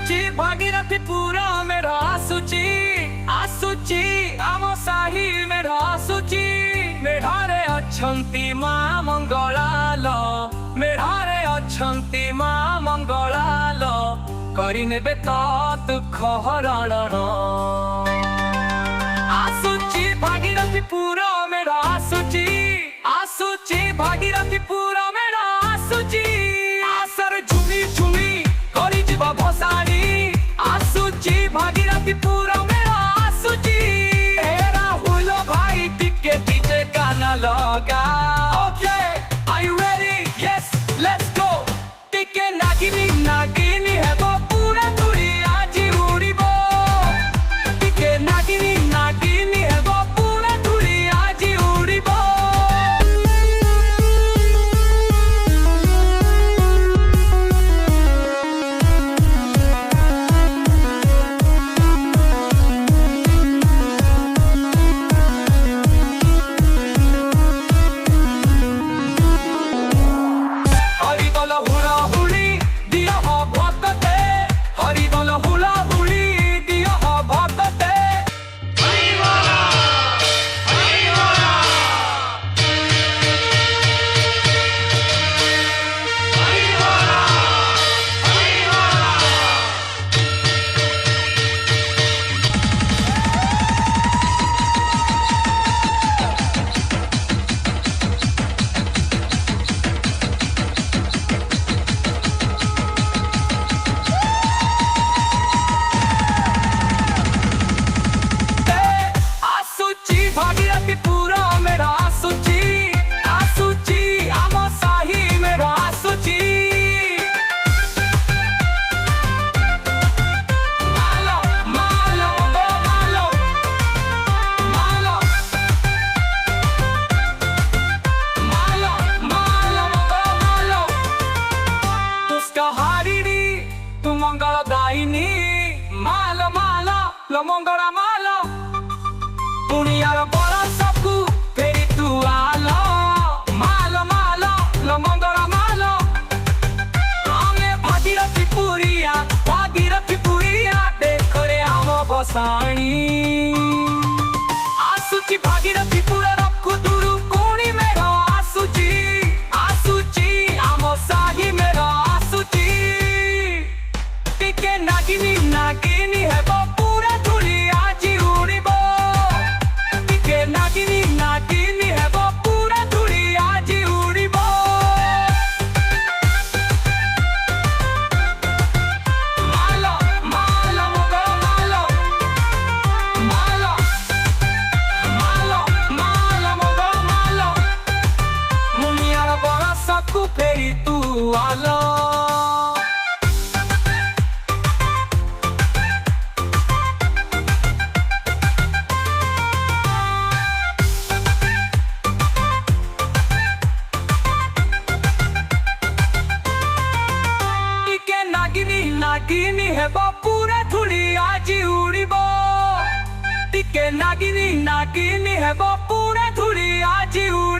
आसुची भागीरथी पुरा मेरा आसुची आसुची आम साही मेरा आसुची मेढारे अछंती मां मंगलालो मेढारे अछंती मां मंगलालो करिनेबे तो दुख हरण आसुची भागीरथी पुरा मेरा आसुची आसुची भागीरथी पुरा मेरा आसुची आसर झुमी झुमी करी जीवा भसाणी आसुची भागीरथी पुरा मेरा आसुची ए राहुल भाई टिके डीजे गाना लगा okay are you ready yes let's go टिके नागिनी नागिनी है वो पूरा दुनिया जी उड़ीबो टिके नागिनी नागिनी है वो पूरा दुनिया जी उड़ीबो भागीरथी पुरा मेरा आसुची आसुची आम साही मेरा आसुची मालो मालो मालो मालो मालो मालो मालो तुस्का हारिणी तू मंगलदायिनी मालो मालो लो मंगला मालो दुनियार बड़ा सबको फेरी तू आलो मालो मालो लो मंगला मालो हमें भागीरथी पुरिया देखो रे हम बसाणी आसुची भागीरथी पुरा रखो दुरु कोणी मेरा आसुची आसुची आम साही मेरा आसुची टिके नागिनी नागिनी है वो पूरा दुनिया जी उड़ीबो नागिनी नागिनी है वो पूरा दुनिया जी उड़ीबो मालो मालो मुगो मालो मालो मालो मालो मुगो मालो मुनियार बड़ा सबको फेरी तू आलो नागिनी है वो पूरा दुनिया जी उड़ीबो टिके नागिनी नागिनी है वो पूरा दुनिया जी उड़ीबो।